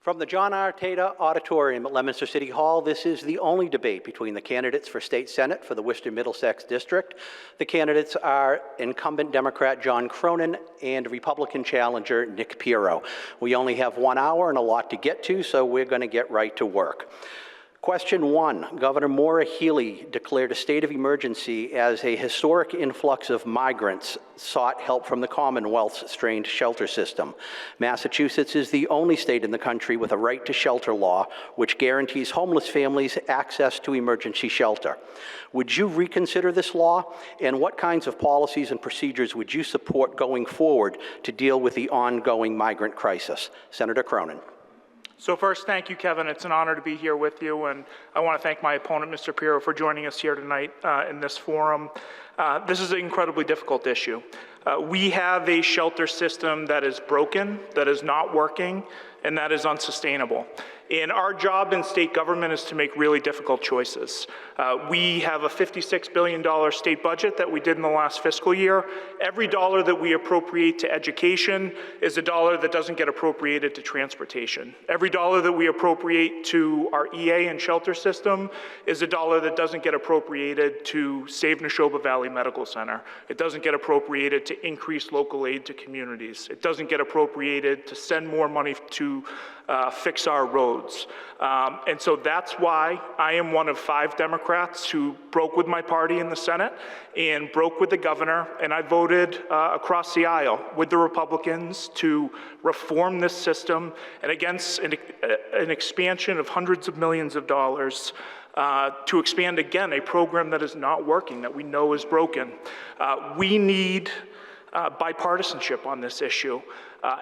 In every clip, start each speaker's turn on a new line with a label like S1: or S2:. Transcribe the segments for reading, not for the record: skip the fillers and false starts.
S1: From the John R. Tater Auditorium at Leominster City Hall, this is the only debate between the candidates for State Senate for the Worcester and Middlesex District. The candidates are incumbent Democrat John Cronin and Republican challenger Nick Pirro. We only have 1 hour and a lot to get to, so we're going to get right to work. Question 1, Governor Maura Healey declared a state of emergency as a historic influx of migrants sought help from the Commonwealth's strained shelter system. Massachusetts is the only state in the country with a right to shelter law, which guarantees homeless families access to emergency shelter. Would you reconsider this law? And what kinds of policies and procedures would you support going forward to deal with the ongoing migrant crisis? Senator Cronin.
S2: So first, thank you, Kevin. It's an honor to be here with you, and I want to thank my opponent, Mr. Pirro, for joining us here tonight in this forum. This is an incredibly difficult issue. We have a shelter system that is broken, that is not working, and that is unsustainable. And our job in state government is to make really difficult choices. We have a $56 billion state budget that we did in the last fiscal year. Every dollar that we appropriate to education is a dollar that doesn't get appropriated to transportation. Every dollar that we appropriate to our EA and shelter system is a dollar that doesn't get appropriated to save Neshoba Valley Medical Center. It doesn't get appropriated to increase local aid to communities. It doesn't get appropriated to send more money to fix our roads. And so that's why I am one of 5 Democrats who broke with my party in the Senate and broke with the governor, and I voted across the aisle with the Republicans to reform this system and against an expansion of hundreds of millions of dollars to expand again a program that is not working, that we know is broken. We need bipartisanship on this issue.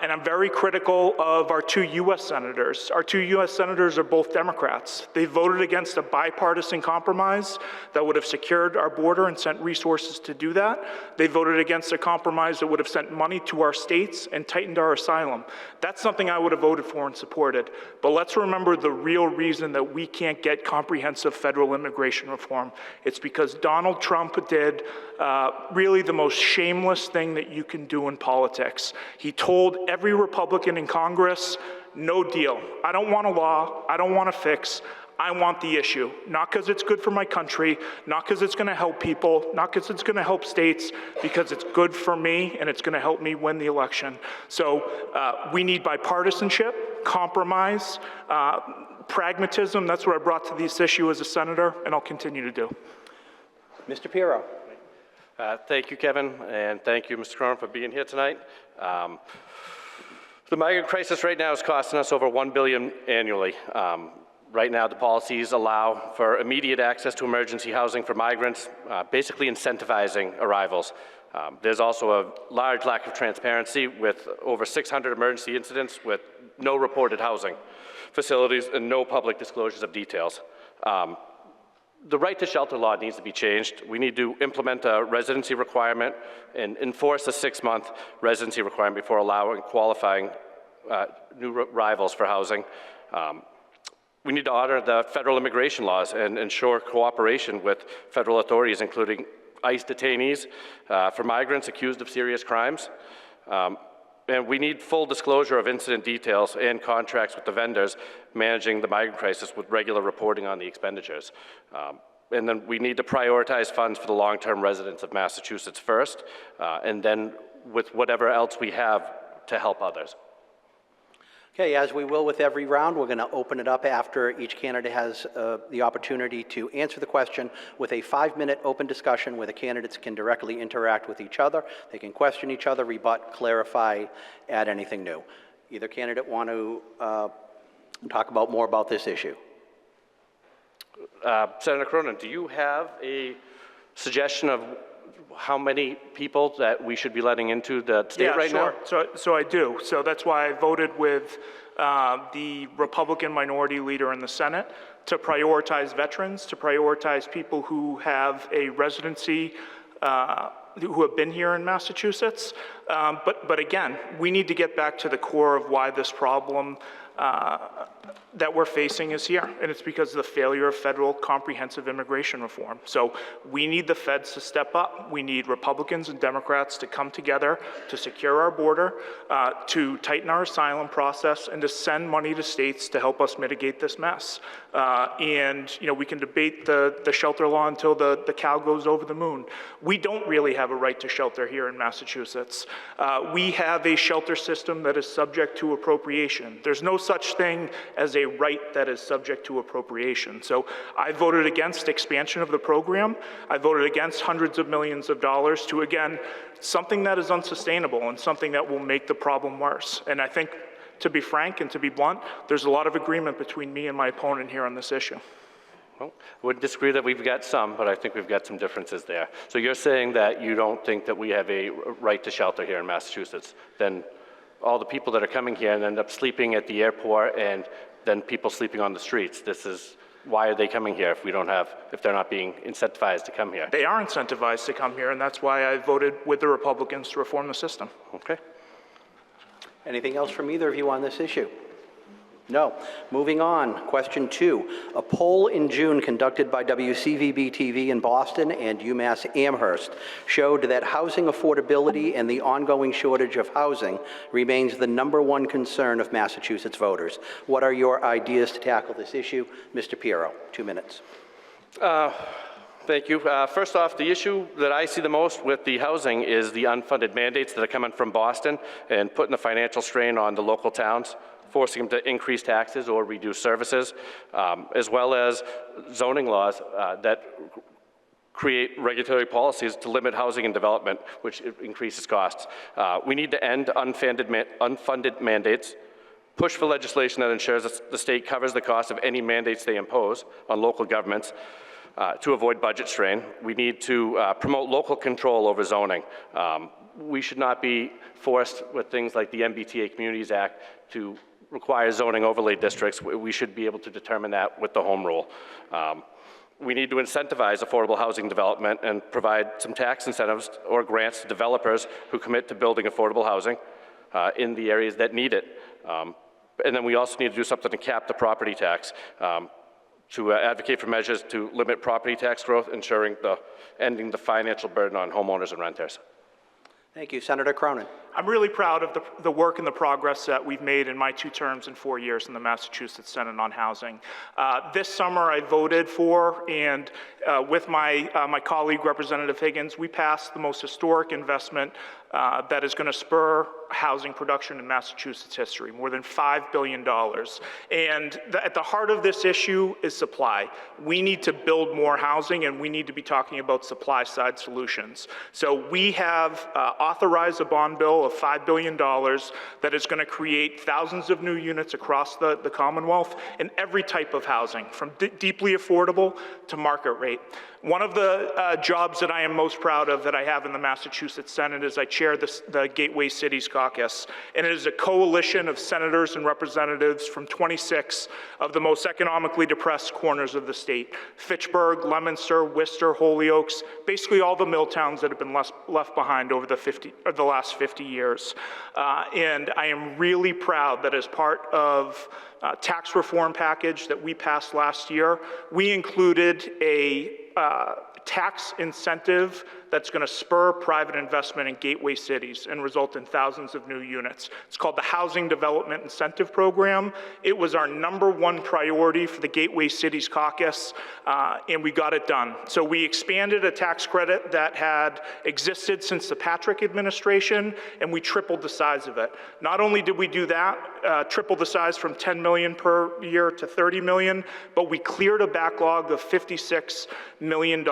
S2: And I'm very critical of our 2 U.S. senators. Our 2 U.S. senators are both Democrats. They voted against a bipartisan compromise that would have secured our border and sent resources to do that. They voted against a compromise that would have sent money to our states and tightened our asylum. That's something I would have voted for and supported. But let's remember the real reason that we can't get comprehensive federal immigration reform. It's because Donald Trump did really the most shameless thing that you can do in politics. He told every Republican in Congress, no deal. I don't want a law. I don't want a fix. I want the issue. Not because it's good for my country, not because it's going to help people, not because it's going to help states, because it's good for me and it's going to help me win the election. So we need bipartisanship, compromise, pragmatism. That's what I brought to this issue as a senator, and I'll continue to do.
S1: Mr. Pirro.
S3: Thank you, Kevin, and thank you, Mr. Cronin, for being here tonight. The migrant crisis right now is costing us over $1 billion annually. Right now, the policies allow for immediate access to emergency housing for migrants, basically incentivizing arrivals. There's also a large lack of transparency with over 600 emergency incidents with no reported housing facilities and no public disclosures of details. The right to shelter law needs to be changed. We need to implement a residency requirement and enforce a 6-month residency requirement before allowing qualifying new arrivals for housing. We need to honor the federal immigration laws and ensure cooperation with federal authorities, including ICE detainees for migrants accused of serious crimes. And we need full disclosure of incident details and contracts with the vendors managing the migrant crisis with regular reporting on the expenditures. And then we need to prioritize funds for the long-term residents of Massachusetts first, and then with whatever else we have to help others.
S1: Okay, as we will with every round, we're going to open it up after each candidate has the opportunity to answer the question with a 5-minute open discussion where the candidates can directly interact with each other. They can question each other, rebut, clarify, add anything new. Either candidate want to talk about more about this issue?
S3: Senator Cronin, do you have a suggestion of how many people that we should be letting into the state right now?
S2: So I do. So that's why I voted with the Republican minority leader in the Senate to prioritize veterans, to prioritize people who have a residency, who have been here in Massachusetts. But again, we need to get back to the core of why this problem that we're facing is here, and it's because of the failure of federal comprehensive immigration reform. So we need the feds to step up. We need Republicans and Democrats to come together to secure our border, to tighten our asylum process, and to send money to states to help us mitigate this mess. And we can debate the shelter law until the cow goes over the moon. We don't really have a right to shelter here in Massachusetts. We have a shelter system that is subject to appropriation. There's no such thing as a right that is subject to appropriation. So I voted against expansion of the program. I voted against hundreds of millions of dollars to, again, something that is unsustainable and something that will make the problem worse. And I think, to be frank and to be blunt, there's a lot of agreement between me and my opponent here on this issue.
S3: Well, I would disagree that we've got some, but I think we've got some differences there. So you're saying that you don't think that we have a right to shelter here in Massachusetts. Then all the people that are coming here and end up sleeping at the airport and then people sleeping on the streets, why are they coming here if they're not being incentivized to come here?
S2: They are incentivized to come here, and that's why I voted with the Republicans to reform the system.
S3: Okay.
S1: Anything else from either of you on this issue? No. Moving on, question 2. A poll in June conducted by WCVB-TV in Boston and UMass Amherst showed that housing affordability and the ongoing shortage of housing remains the #1 concern of Massachusetts voters. What are your ideas to tackle this issue? Mr. Pirro, 2 minutes.
S3: Thank you. First off, the issue that I see the most with the housing is the unfunded mandates that are coming from Boston and putting the financial strain on the local towns, forcing them to increase taxes or reduce services, as well as zoning laws that create regulatory policies to limit housing and development, which increases costs. We need to end unfunded mandates, push for legislation that ensures that the state covers the cost of any mandates they impose on local governments to avoid budget strain. We need to promote local control over zoning. We should not be forced with things like the MBTA Communities Act to require zoning overlay districts. We should be able to determine that with the home rule. We need to incentivize affordable housing development and provide some tax incentives or grants to developers who commit to building affordable housing in the areas that need it. And then we also need to do something to cap the property tax, to advocate for measures to limit property tax growth, ending the financial burden on homeowners and renters.
S1: Thank you. Senator Cronin.
S2: I'm really proud of the work and the progress that we've made in my 2 terms and 4 years in the Massachusetts Senate on housing. This summer I voted for, and with my colleague Representative Higgins, we passed the most historic investment that is going to spur housing production in Massachusetts history, more than $5 billion. And at the heart of this issue is supply. We need to build more housing, and we need to be talking about supply side solutions. So we have authorized a bond bill of $5 billion that is going to create thousands of new units across the Commonwealth in every type of housing, from deeply affordable to market rate. One of the jobs that I am most proud of that I have in the Massachusetts Senate is I chair the Gateway Cities Caucus, and it is a coalition of senators and representatives from 26 of the most economically depressed corners of the state: Fitchburg, Leominster, Worcester, Holyoke, basically all the mill towns that have been left behind over the last 50 years. And I am really proud that as part of tax reform package that we passed last year, we included a tax incentive that's going to spur private investment in gateway cities and result in thousands of new units. It's called the Housing Development Incentive Program. It was our #1 priority for the Gateway Cities Caucus, and we got it done. So we expanded a tax credit that had existed since the Patrick administration, and we tripled the size of it. Not only did we do that, triple the size from $10 million per year to $30 million, but we cleared a backlog of $56 million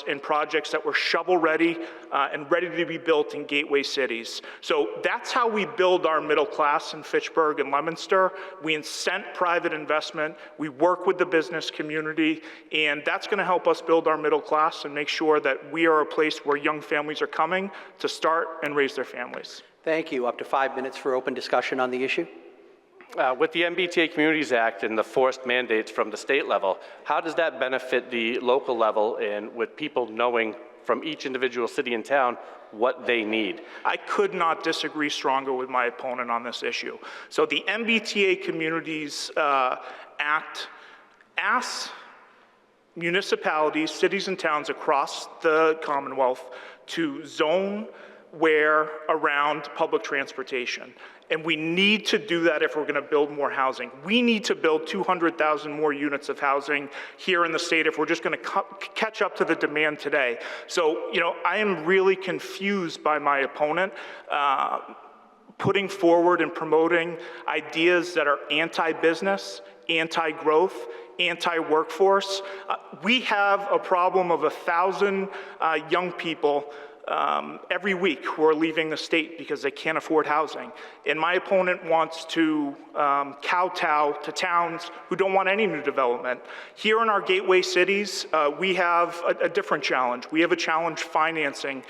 S2: in projects that were shovel-ready and ready to be built in gateway cities. So that's how we build our middle class in Fitchburg and Leominster. We incent private investment, we work with the business community, and that's going to help us build our middle class and make sure that we are a place where young families are coming to start and raise their families.
S1: Thank you. Up to 5 minutes for open discussion on the issue.
S3: With the MBTA Communities Act and the forced mandates from the state level, how does that benefit the local level and with people knowing from each individual city and town what they need.
S2: I could not disagree stronger with my opponent on this issue. So the MBTA Communities Act asks municipalities, cities and towns across the Commonwealth to zone where around public transportation. And we need to do that if we're going to build more housing. We need to build 200,000 more units of housing here in the state if we're just going to catch up to the demand today. So, I am really confused by my opponent putting forward and promoting ideas that are anti-business, anti-growth, anti-workforce. We have a problem of 1,000 young people every week who are leaving the state because they can't afford housing. And my opponent wants to kowtow to towns who don't want any new development. Here in our gateway cities, we have a different challenge. We have a challenge financing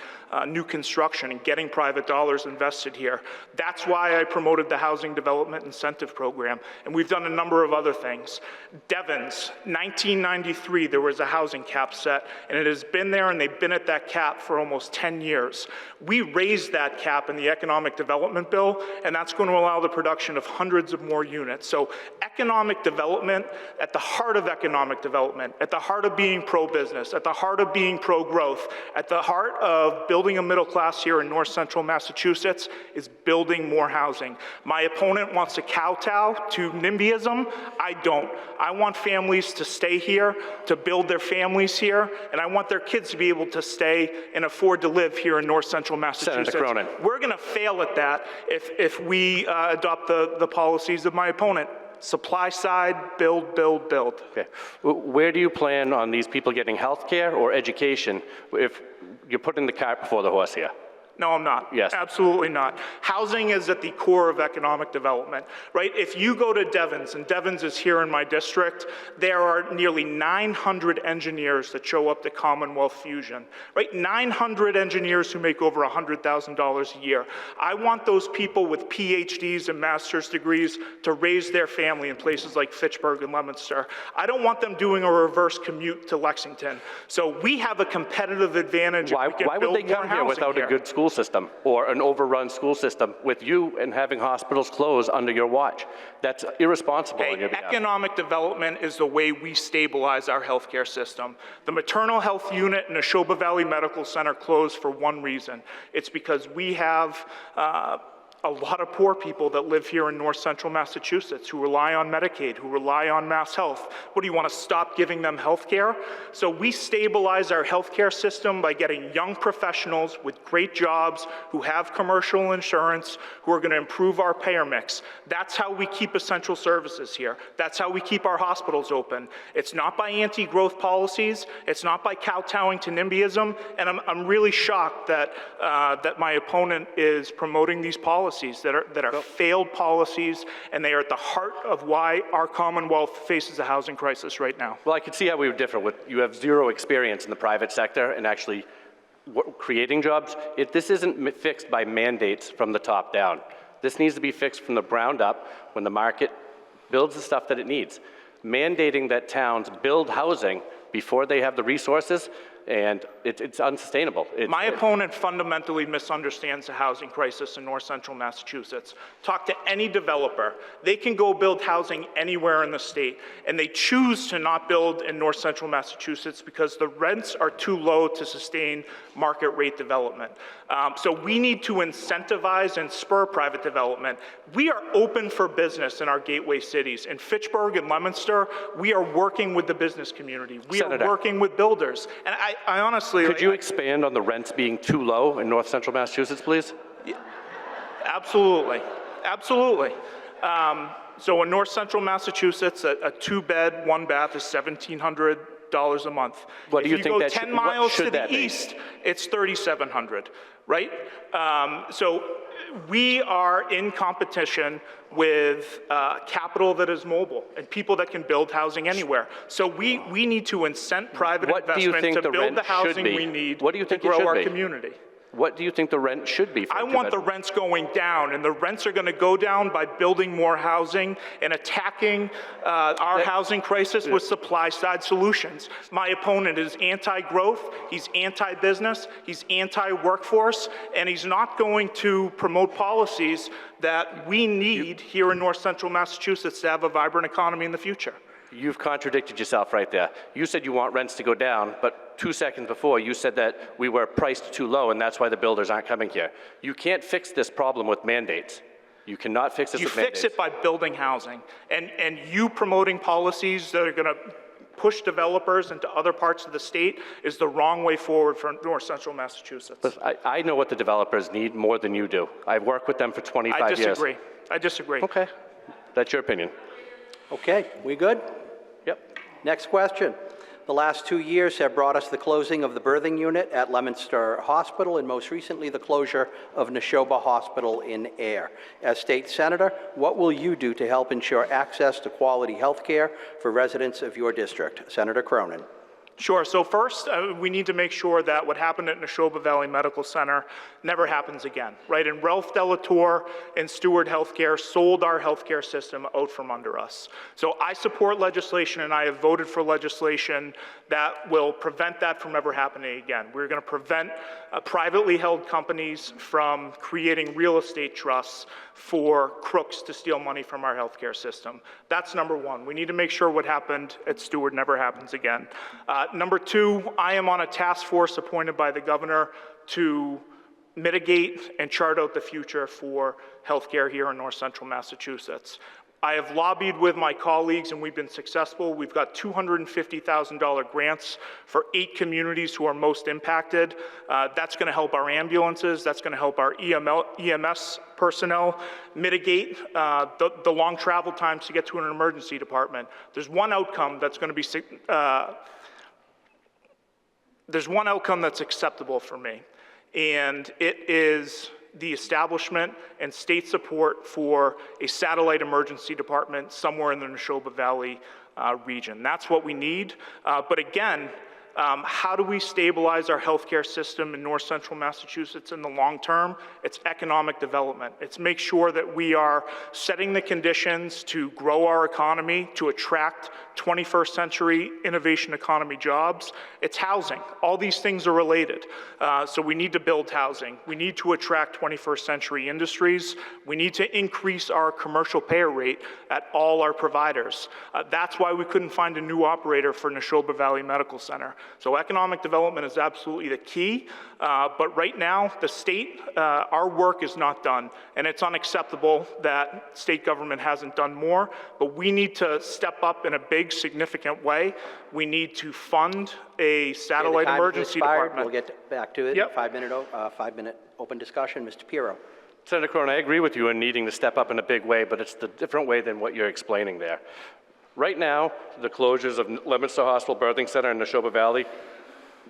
S2: new construction and getting private dollars invested here. That's why I promoted the Housing Development Incentive Program, and we've done a number of other things. Devon's, 1993, there was a housing cap set, and it has been there, and they've been at that cap for almost 10 years. We raised that cap in the Economic Development Bill, and that's going to allow the production of hundreds of more units. So economic development, at the heart of economic development, at the heart of being pro-business, at the heart of being pro-growth, at the heart of building a middle class here in north central Massachusetts is building more housing. My opponent wants to kowtow to NIMBYism. I don't. I want families to stay here, to build their families here, and I want their kids to be able to stay and afford to live here in north central Massachusetts.
S3: Senator Cronin.
S2: We're going to fail at that if we adopt the policies of my opponent. Supply side, build, build, build.
S3: Okay. Where do you plan on these people getting health care or education if you're putting the cart before the horse here?
S2: No, I'm not.
S3: Yes.
S2: Absolutely not. Housing is at the core of economic development, right? If you go to Devon's, and Devon's is here in my district, there are nearly 900 engineers that show up to Commonwealth Fusion, right? 900 engineers who make over $100,000 a year. I want those people with PhDs and master's degrees to raise their family in places like Fitchburg and Leominster. I don't want them doing a reverse commute to Lexington. So we have a competitive advantage.
S3: Why would they come here without a good school system or an overrun school system with you and having hospitals close under your watch? That's irresponsible on your behalf.
S2: Economic development is the way we stabilize our healthcare system. The maternal health unit in Neshoba Valley Medical Center closed for one reason. It's because we have a lot of poor people that live here in north central Massachusetts who rely on Medicaid, who rely on Mass Health. What, do you want to stop giving them health care? So we stabilize our healthcare system by getting young professionals with great jobs who have commercial insurance, who are going to improve our payer mix. That's how we keep essential services here. That's how we keep our hospitals open. It's not by anti-growth policies. It's not by kowtowing to NIMBYism. And I'm really shocked that my opponent is promoting these policies that are failed policies, and they are at the heart of why our Commonwealth faces a housing crisis right now.
S3: Well, I could see how we would differ. You have zero experience in the private sector and actually creating jobs. This isn't fixed by mandates from the top down. This needs to be fixed from the ground up when the market builds the stuff that it needs. Mandating that towns build housing before they have the resources, and it's unsustainable.
S2: My opponent fundamentally misunderstands the housing crisis in north central Massachusetts. Talk to any developer. They can go build housing anywhere in the state, and they choose to not build in north central Massachusetts because the rents are too low to sustain market rate development. So we need to incentivize and spur private development. We are open for business in our gateway cities. In Fitchburg and Leominster, we are working with the business community. We are working with builders. And I honestly...
S3: Could you expand on the rents being too low in north central Massachusetts, please?
S2: Absolutely. Absolutely. So in north central Massachusetts, a two-bed, one-bath is $1,700 a month.
S3: What do you think that
S2: should be? If you go 10 miles to the east, it's $3,700, right? So we are in competition with capital that is mobile and people that can build housing anywhere. So we need to incent private investment to build the housing we need to grow our community.
S3: What do you think the rent should be for
S2: I
S3: a
S2: want the
S3: conventional?
S2: rents going down, and the rents are going to go down by building more housing and attacking our housing crisis with supply-side solutions. My opponent is anti-growth, he's anti-business, he's anti-workforce, and he's not going to promote policies that we need here in North Central Massachusetts to have a vibrant economy in the future.
S3: You've contradicted yourself right there. You said you want rents to go down, but 2 seconds before you said that we were priced too low and that's why the builders aren't coming here. You can't fix this problem with mandates. You cannot fix this
S2: You
S3: with mandates.
S2: fix it by building housing, and you promoting policies that are going to push developers into other parts of the state is the wrong way forward for North Central Massachusetts.
S3: Listen, I know what the developers need more than you do. I've worked with them for 25 years.
S2: I disagree.
S3: Okay, that's your opinion.
S1: Okay, we good?
S3: Yep.
S1: Next question. The last 2 years have brought us the closing of the birthing unit at Leominster Hospital and most recently the closure of Neshoba Hospital in Air. As state senator, what will you do to help ensure access to quality health care for residents of your district? Senator Cronin.
S2: Sure. So first, we need to make sure that what happened at Neshoba Valley Medical Center never happens again, right? And Ralph Delatour and Steward Healthcare sold our healthcare system out from under us. So I support legislation, and I have voted for legislation that will prevent that from ever happening again. We're going to prevent privately held companies from creating real estate trusts for crooks to steal money from our healthcare system. That's number one. We need to make sure what happened at Steward never happens again. Number two, I am on a task force appointed by the governor to mitigate and chart out the future for healthcare here in North Central Massachusetts. I have lobbied with my colleagues and we've been successful. We've got $250,000 grants for 8 communities who are most impacted. That's going to help our ambulances. That's going to help our EMS personnel mitigate the long travel times to get to an emergency department. There's one outcome that's going to be there's one outcome that's acceptable for me, and it is the establishment and state support for a satellite emergency department somewhere in the Neshoba Valley region. That's what we need. But again, how do we stabilize our healthcare system in North Central Massachusetts in the long term? It's economic development. It's make sure that we are setting the conditions to grow our economy, to attract 21st century innovation economy jobs. It's housing. All these things are related. So we need to build housing. We need to attract 21st century industries. We need to increase our commercial payer rate at all our providers. That's why we couldn't find a new operator for Neshoba Valley Medical Center. So economic development is absolutely the key, but right now, the state, our work is not done, and it's unacceptable that state government hasn't done more, but we need to step up in a big, significant way. We need to fund a satellite emergency department.
S1: We'll get back to it.
S2: Yep.
S1: 5-minute open discussion. Mr. Pirro.
S3: Senator Cronin, I agree with you in needing to step up in a big way, but it's the different way than what you're explaining there. Right now, the closures of Leominster Hospital Birthing Center in Neshoba Valley,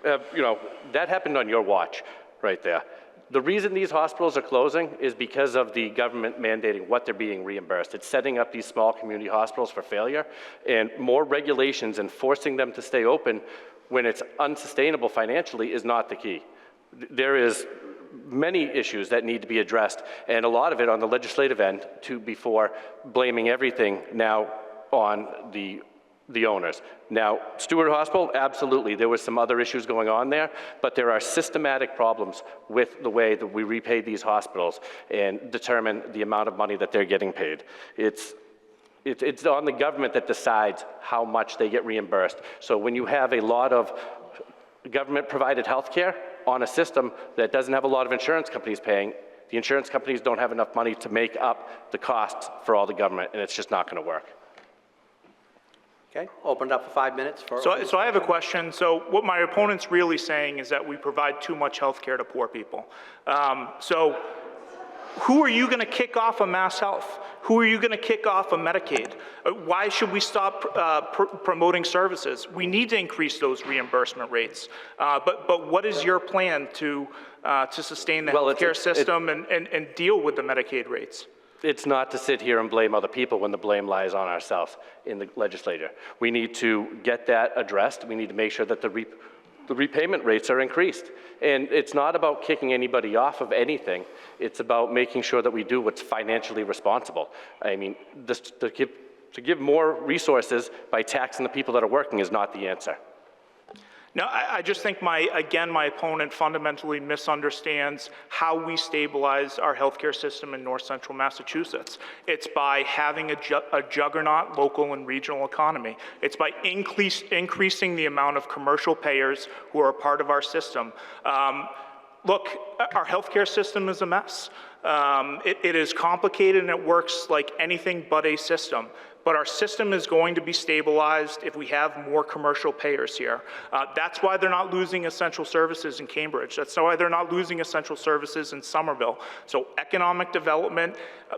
S3: that happened on your watch right there. The reason these hospitals are closing is because of the government mandating what they're being reimbursed. It's setting up these small community hospitals for failure, and more regulations and forcing them to stay open when it's unsustainable financially is not the key. There is many issues that need to be addressed, and a lot of it on the legislative end before blaming everything now on the owners. Now, Steward Hospital, absolutely, there was some other issues going on there, but there are systematic problems with the way that we repay these hospitals and determine the amount of money that they're getting paid. It's on the government that decides how much they get reimbursed. So when you have a lot of government-provided health care on a system that doesn't have a lot of insurance companies paying, the insurance companies don't have enough money to make up the costs for all the government, and it's just not going to work.
S1: Okay, opened up for 5 minutes.
S2: So I have a question. So what my opponent's really saying is that we provide too much health care to poor people. So who are you going to kick off of Mass Health? Who are you going to kick off of Medicaid? Why should we stop promoting services? We need to increase those reimbursement rates. But what is your plan to sustain the healthcare system and deal with the Medicaid rates?
S3: It's not to sit here and blame other people when the blame lies on ourselves in the legislature. We need to get that addressed. We need to make sure that the repayment rates are increased. And it's not about kicking anybody off of anything. It's about making sure that we do what's financially responsible. I mean, to give more resources by taxing the people that are working is not the answer.
S2: No, I just think my opponent fundamentally misunderstands how we stabilize our healthcare system in north central Massachusetts. It's by having a juggernaut local and regional economy. It's by increasing the amount of commercial payers who are a part of our system. Look, our healthcare system is a mess. It is complicated and it works like anything but a system. But our system is going to be stabilized if we have more commercial payers here. That's why they're not losing essential services in Cambridge. That's why they're not losing essential services in Somerville. So economic development,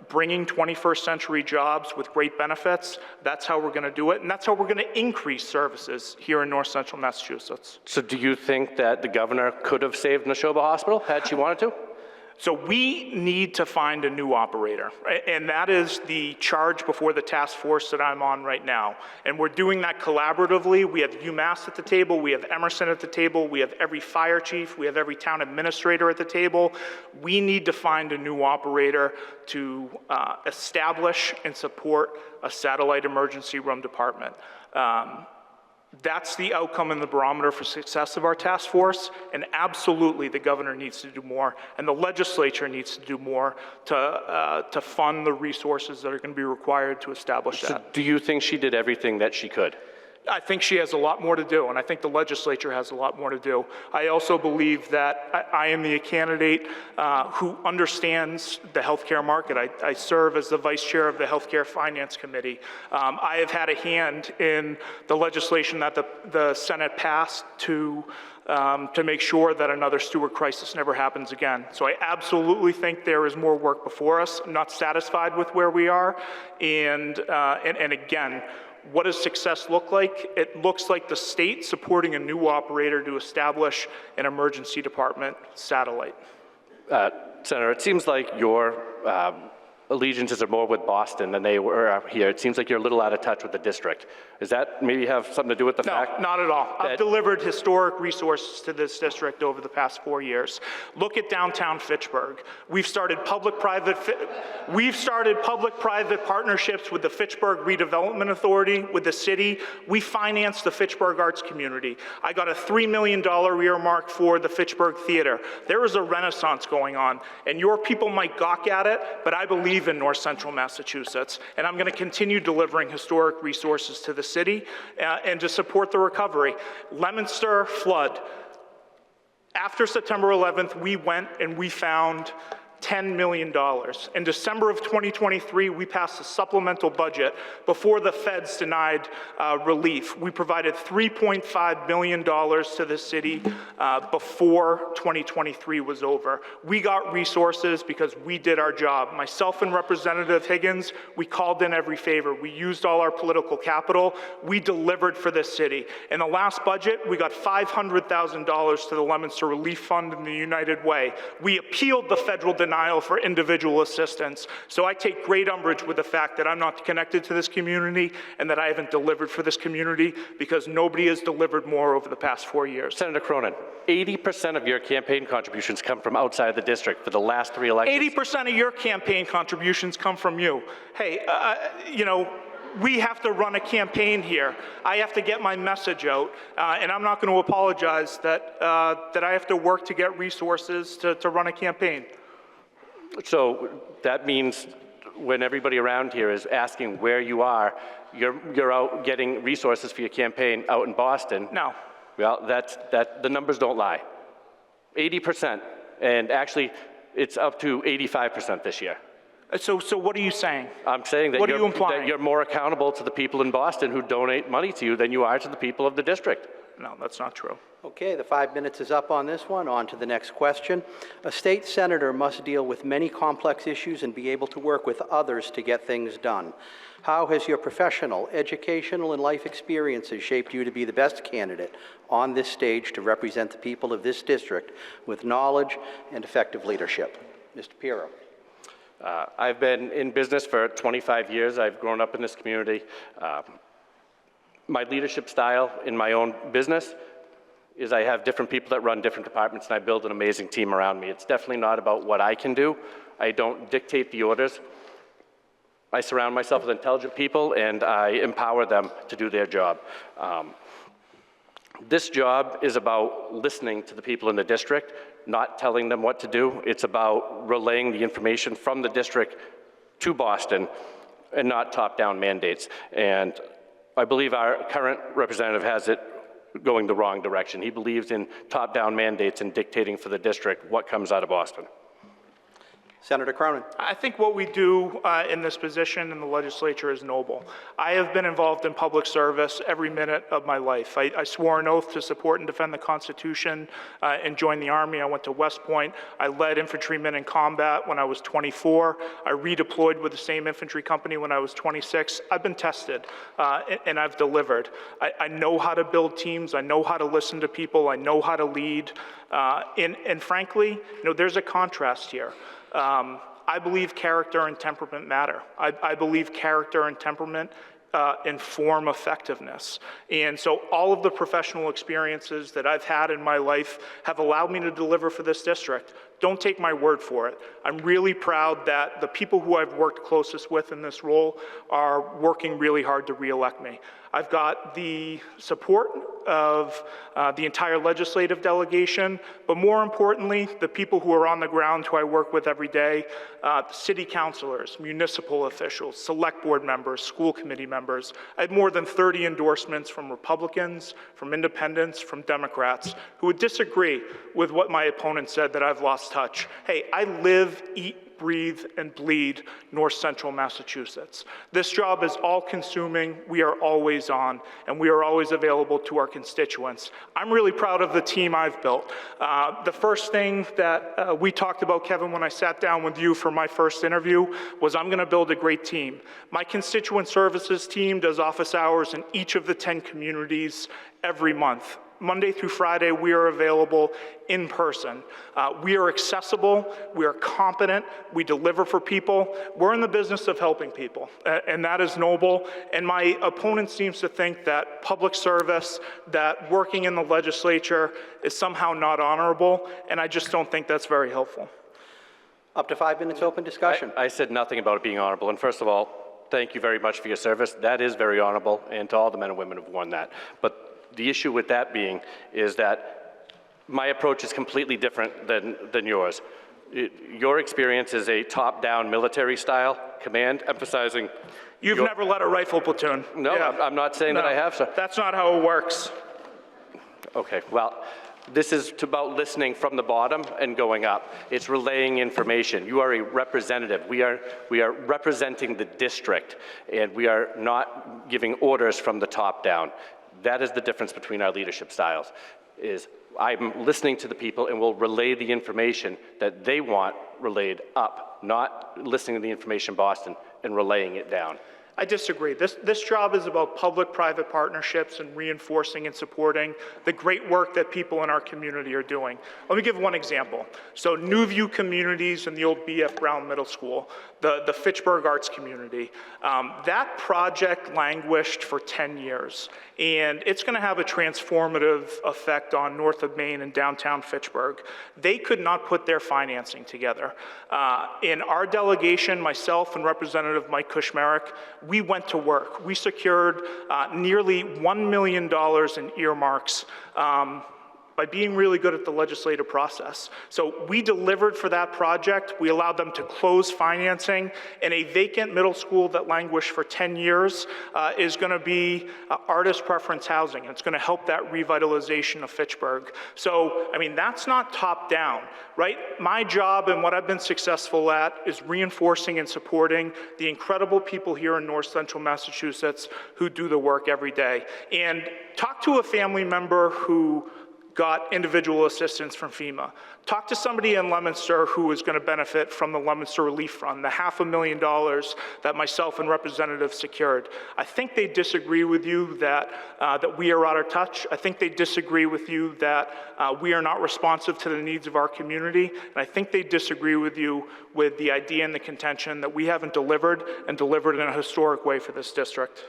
S2: bringing 21st century jobs with great benefits, that's how we're going to do it. And that's how we're going to increase services here in north central Massachusetts.
S3: So do you think that the governor could have saved Neshoba Hospital had she wanted to?
S2: So we need to find a new operator, right? And that is the charge before the task force that I'm on right now. And we're doing that collaboratively. We have UMass at the table, we have Emerson at the table, we have every fire chief, we have every town administrator at the table. We need to find a new operator to establish and support a satellite emergency room department. That's the outcome in the barometer for success of our task force, and absolutely the governor needs to do more, and the legislature needs to do more to fund the resources that are going to be required to establish that.
S3: So do you think she did everything that she could?
S2: I think she has a lot more to do, and I think the legislature has a lot more to do. I also believe that I am the candidate who understands the healthcare market. I serve as the vice chair of the Healthcare Finance Committee. I have had a hand in the legislation that the Senate passed to make sure that another Stewart crisis never happens again. So I absolutely think there is more work before us. I'm not satisfied with where we are, and again, what does success look like? It looks like the state supporting a new operator to establish an emergency department satellite.
S3: Senator, it seems like your allegiances are more with Boston than they were here. It seems like you're a little out of touch with the district. Does that maybe have something to do with the fact?
S2: No, not at all. I've delivered historic resources to this district over the past 4 years. Look at downtown Fitchburg. We've started public-private partnerships with the Fitchburg Redevelopment Authority, with the city. We financed the Fitchburg Arts Community. I got a $3 million earmark for the Fitchburg Theater. There is a renaissance going on, and your people might gawk at it, but I believe in north central Massachusetts, and I'm going to continue delivering historic resources to the city and to support the recovery. Leominster flood. After September 11th, we went and we found $10 million. In December of 2023, we passed a supplemental budget before the feds denied relief. We provided $3.5 million to the city before 2023 was over. We got resources because we did our job. Myself and Representative Higgins, we called in every favor. We used all our political capital. We delivered for this city. In the last budget, we got $500,000 to the Leominster Relief Fund in the United Way. We appealed the federal denial for individual assistance. So I take great umbrage with the fact that I'm not connected to this community and that I haven't delivered for this community, because nobody has delivered more over the past 4 years.
S3: Senator Cronin, 80% of your campaign contributions come from outside the district for the last 3 elections.
S2: 80% of your campaign contributions come from you. Hey, you know, we have to run a campaign here. I have to get my message out, and I'm not going to apologize that I have to work to get resources to run a campaign.
S3: So that means when everybody around here is asking where you are, you're out getting resources for your campaign out in Boston.
S2: No.
S3: Well, the numbers don't lie. 80%, and actually it's up to 85% this year.
S2: So what are you saying?
S3: I'm saying that,
S2: what are you implying?
S3: That you're more accountable to the people in Boston who donate money to you than you are to the people of the district.
S2: No, that's not true.
S1: Okay, the 5 minutes is up on this one. On to the next question. A state senator must deal with many complex issues and be able to work with others to get things done. How has your professional, educational, and life experiences shaped you to be the best candidate on this stage to represent the people of this district with knowledge and effective leadership? Mr. Pirro.
S3: I've been in business for 25 years. I've grown up in this community. My leadership style in my own business is I have different people that run different departments, and I build an amazing team around me. It's definitely not about what I can do. I don't dictate the orders. I surround myself with intelligent people, and I empower them to do their job. This job is about listening to the people in the district, not telling them what to do. It's about relaying the information from the district to Boston and not top-down mandates. And I believe our current representative has it going the wrong direction. He believes in top-down mandates and dictating for the district what comes out of Boston.
S1: Senator Cronin.
S2: I think what we do in this position in the legislature is noble. I have been involved in public service every minute of my life. I swore an oath to support and defend the Constitution and joined the Army. I went to West Point. I led infantrymen in combat when I was 24. I redeployed with the same infantry company when I was 26. I've been tested and I've delivered. I know how to build teams. I know how to listen to people. I know how to lead. And frankly, there's a contrast here. I believe character and temperament matter. I believe character and temperament inform effectiveness. And so all of the professional experiences that I've had in my life have allowed me to deliver for this district. Don't take my word for it. I'm really proud that the people who I've worked closest with in this role are working really hard to re-elect me. I've got the support of the entire legislative delegation, but more importantly, the people who are on the ground who I work with every day, city councilors, municipal officials, select board members, school committee members. I had more than 30 endorsements from Republicans, from independents, from Democrats, who would disagree with what my opponent said that I've lost touch. Hey, I live, eat, breathe, and bleed North Central Massachusetts. This job is all-consuming. We are always on, and we are always available to our constituents. I'm really proud of the team I've built. The first thing that we talked about, Kevin, when I sat down with you for my first interview was I'm going to build a great team. My constituent services team does office hours in each of the 10 communities every month. Monday through Friday, we are available in person. We are accessible, we are competent, we deliver for people. We're in the business of helping people, and that is noble. And my opponent seems to think that public service, that working in the legislature is somehow not honorable, and I just don't think that's very helpful.
S1: Up to 5 minutes open discussion.
S3: I said nothing about it being honorable, and first of all, thank you very much for your service. That is very honorable, and to all the men and women who've won that. But the issue with that being is that my approach is completely different than yours. Your experience is a top-down military-style command, emphasizing...
S2: You've never led a rifle platoon.
S3: No, yeah. I'm not saying that I have, sir.
S2: That's not how it works.
S3: Okay, well, this is about listening from the bottom and going up. It's relaying information. You are a representative. We are representing the district, and we are not giving orders from the top down. That is the difference between our leadership styles, is I'm listening to the people and will relay the information that they want relayed up, not listening to the information Boston and relaying it down.
S2: I disagree. This job is about public-private partnerships and reinforcing and supporting the great work that people in our community are doing. Let me give one example. So New View Communities in the old B.F. Brown Middle School, the Fitchburg Arts Community, that project languished for 10 years. And it's going to have a transformative effect on north of Maine and downtown Fitchburg. They could not put their financing together. In our delegation, myself and Representative Mike Kushmerek, we went to work. We secured nearly $1 million in earmarks by being really good at the legislative process. So we delivered for that project. We allowed them to close financing, and a vacant middle school that languished for 10 years is going to be artist preference housing. It's going to help that revitalization of Fitchburg. So, I mean, that's not top down, right? My job and what I've been successful at is reinforcing and supporting the incredible people here in North Central Massachusetts who do the work every day. And talk to a family member who got individual assistance from FEMA. Talk to somebody in Leominster who is going to benefit from the Leominster Relief Fund, the $500,000 that myself and representatives secured. I think they disagree with you that we are out of touch. I think they disagree with you that we are not responsive to the needs of our community. And I think they disagree with you with the idea and the contention that we haven't delivered and delivered in a historic way for this district.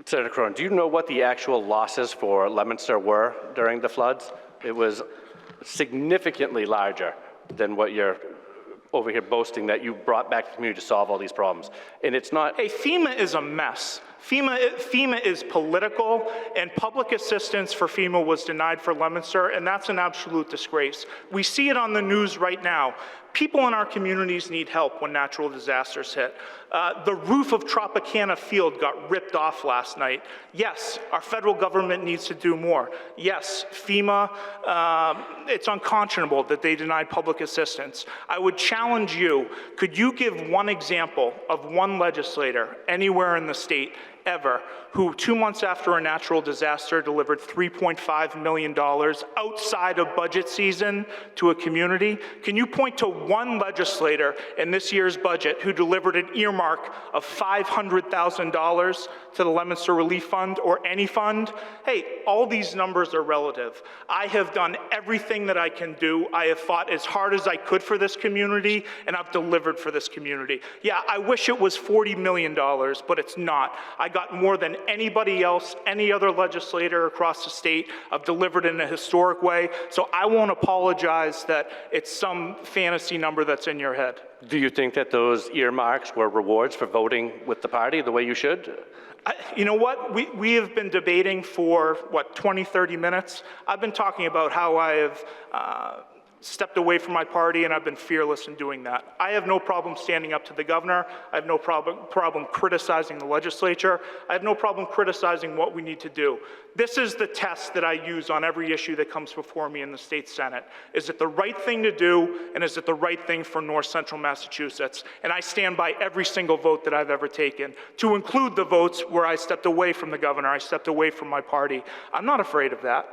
S3: Senator Cronin, do you know what the actual losses for Leominster were during the floods? It was significantly larger than what you're over here boasting that you brought back to the community to solve all these problems. And it's not...
S2: Hey, FEMA is a mess. FEMA is political, and public assistance for FEMA was denied for Leominster, and that's an absolute disgrace. We see it on the news right now. People in our communities need help when natural disasters hit. The roof of Tropicana Field got ripped off last night. Yes, our federal government needs to do more. Yes, FEMA, it's unconscionable that they denied public assistance. I would challenge you, could you give one example of one legislator anywhere in the state ever who 2 months after a natural disaster delivered $3.5 million outside of budget season to a community? Can you point to one legislator in this year's budget who delivered an earmark of $500,000 to the Leominster Relief Fund or any fund? Hey, all these numbers are relative. I have done everything that I can do. I have fought as hard as I could for this community, and I've delivered for this community. Yeah, I wish it was $40 million, but it's not. I got more than anybody else, any other legislator across the state. I've delivered in a historic way, so I won't apologize that it's some fantasy number that's in your head.
S3: Do you think that those earmarks were rewards for voting with the party the way you should?
S2: You know what? We have been debating for, 20, 30 minutes. I've been talking about how I have stepped away from my party, and I've been fearless in doing that. I have no problem standing up to the governor. I have no problem criticizing the legislature. I have no problem criticizing what we need to do. This is the test that I use on every issue that comes before me in the state Senate. Is it the right thing to do, and is it the right thing for North Central Massachusetts? And I stand by every single vote that I've ever taken, to include the votes where I stepped away from the governor, I stepped away from my party. I'm not afraid of that.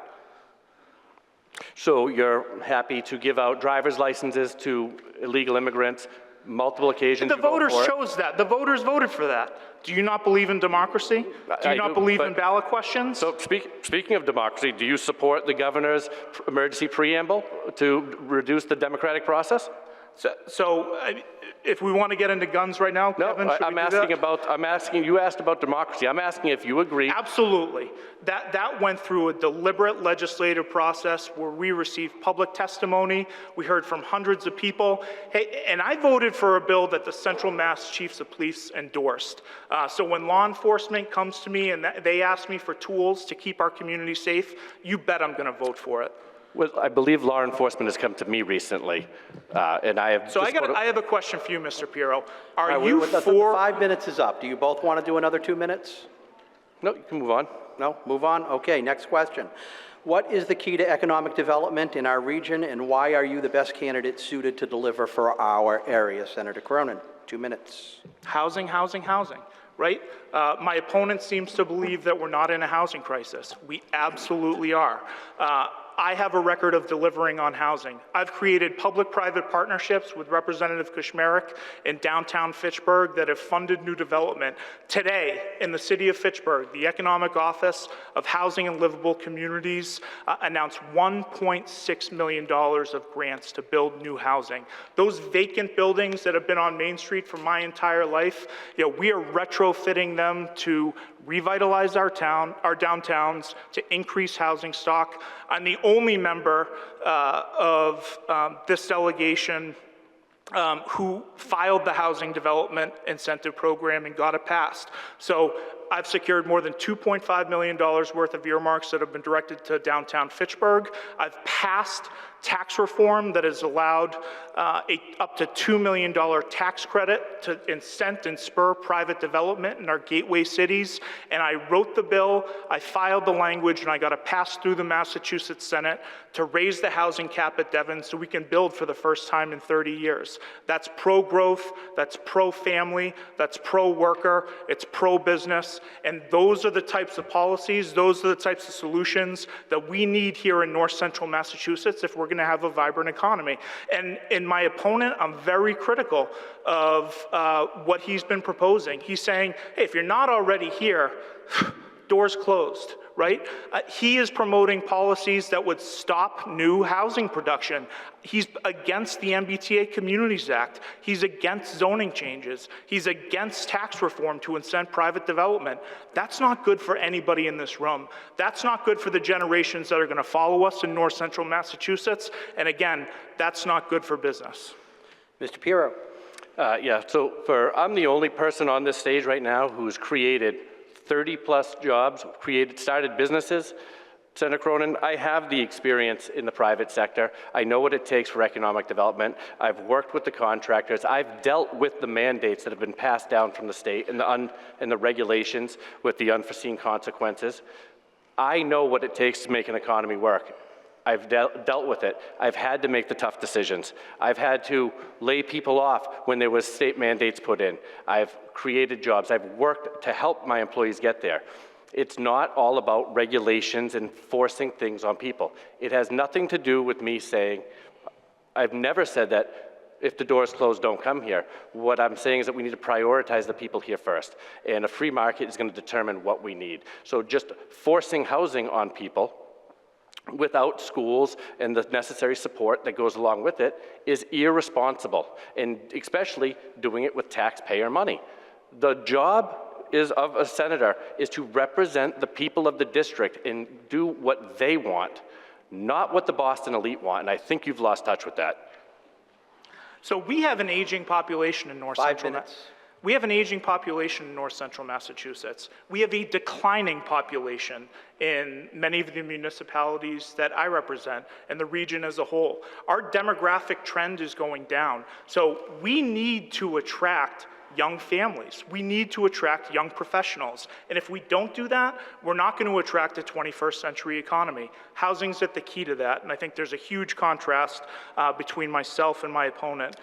S3: So you're happy to give out driver's licenses to illegal immigrants, multiple occasions?
S2: The voters chose that. The voters voted for that. Do you not believe in democracy? Do you not believe in ballot questions?
S3: So speaking of democracy, do you support the governor's emergency preamble to reduce the democratic process?
S2: So if we want to get into guns right now, Kevin,
S3: no,
S2: should we do that?
S3: you asked about democracy. I'm asking if you agree.
S2: Absolutely. That went through a deliberate legislative process where we received public testimony. We heard from hundreds of people. Hey, and I voted for a bill that the Central Mass Chiefs of Police endorsed. So when law enforcement comes to me and they ask me for tools to keep our community safe, you bet I'm going to vote for it.
S3: Well, I believe law enforcement has come to me recently, and I have.
S2: So I have a question for you, Mr. Pirro.
S1: The 5 minutes is up. Do you both want to do another 2 minutes?
S3: No, you can move on.
S1: No, move on. Okay, next question. What is the key to economic development in our region, and why are you the best candidate suited to deliver for our area? Senator Cronin, 2 minutes.
S2: Housing, housing, housing. Right? My opponent seems to believe that we're not in a housing crisis. We absolutely are. I have a record of delivering on housing. I've created public-private partnerships with Representative Kushmerek in downtown Fitchburg that have funded new development. Today, in the city of Fitchburg, the Economic Office of Housing and Livable Communities announced $1.6 million of grants to build new housing. Those vacant buildings that have been on Main Street for my entire life, we are retrofitting them to revitalize our downtowns, to increase housing stock. I'm the only member of this delegation who filed the Housing Development Incentive Program and got it passed. So I've secured more than $2.5 million worth of earmarks that have been directed to downtown Fitchburg. I've passed tax reform that has allowed up to $2 million tax credit to incent and spur private development in our gateway cities. And I wrote the bill, I filed the language, and I got it passed through the Massachusetts Senate to raise the housing cap at Devon so we can build for the first time in 30 years. That's pro-growth, that's pro-family, that's pro-worker, it's pro-business, and those are the types of policies, those are the types of solutions that we need here in North Central Massachusetts if we're going to have a vibrant economy. And in my opponent, I'm very critical of what he's been proposing. He's saying, hey, if you're not already here, doors closed, right? He is promoting policies that would stop new housing production. He's against the MBTA Communities Act. He's against zoning changes. He's against tax reform to incent private development. That's not good for anybody in this room. That's not good for the generations that are going to follow us in north central Massachusetts. And again, that's not good for business.
S1: Mr. Pirro.
S3: Yeah, so I'm the only person on this stage right now who's created 30-plus jobs, started businesses. Senator Cronin, I have the experience in the private sector. I know what it takes for economic development. I've worked with the contractors. I've dealt with the mandates that have been passed down from the state and the regulations with the unforeseen consequences. I know what it takes to make an economy work. I've dealt with it. I've had to make the tough decisions. I've had to lay people off when there was state mandates put in. I've created jobs. I've worked to help my employees get there. It's not all about regulations and forcing things on people. It has nothing to do with me saying, I've never said that if the door's closed, don't come here. What I'm saying is that we need to prioritize the people here first. And a free market is going to determine what we need. So just forcing housing on people without schools and the necessary support that goes along with it is irresponsible, and especially doing it with taxpayer money. The job of a senator is to represent the people of the district and do what they want, not what the Boston elite want, and I think you've lost touch with that.
S2: So we have an aging population in north central.
S1: 5 minutes.
S2: We have an aging population in north central Massachusetts. We have a declining population in many of the municipalities that I represent and the region as a whole. Our demographic trend is going down. So we need to attract young families. We need to attract young professionals. And if we don't do that, we're not going to attract a 21st century economy. Housing's at the key to that, and I think there's a huge contrast between myself and my opponent.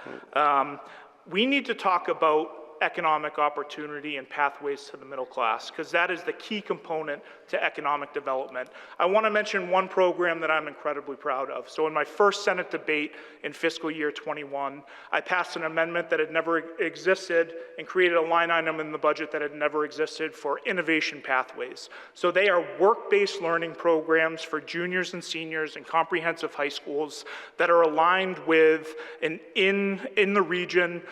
S2: We need to talk about economic opportunity and pathways to the middle class, because that is the key component to economic development. I want to mention one program that I'm incredibly proud of. So in my first Senate debate in fiscal year 21, I passed an amendment that had never existed and created a line item in the budget that had never existed for innovation pathways. So they are work-based learning programs for juniors and seniors in comprehensive high schools that are aligned with an in the region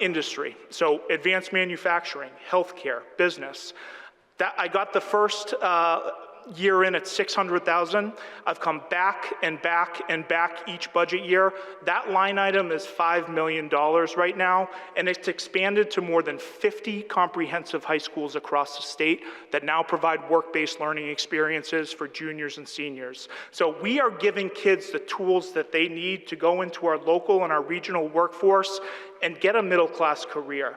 S2: industry. So advanced manufacturing, healthcare, business. I got the first year in at $600,000. I've come back and back and back each budget year. That line item is $5 million right now, and it's expanded to more than 50 comprehensive high schools across the state that now provide work-based learning experiences for juniors and seniors. So we are giving kids the tools that they need to go into our local and our regional workforce and get a middle-class career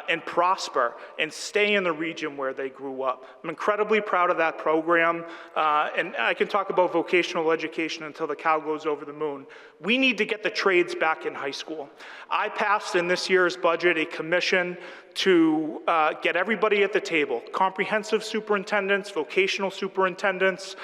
S2: and prosper and stay in the region where they grew up. I'm incredibly proud of that program, and I can talk about vocational education until the cow goes over the moon. We need to get the trades back in high school. I passed in this year's budget a commission to get everybody at the table, comprehensive superintendents, vocational superintendents,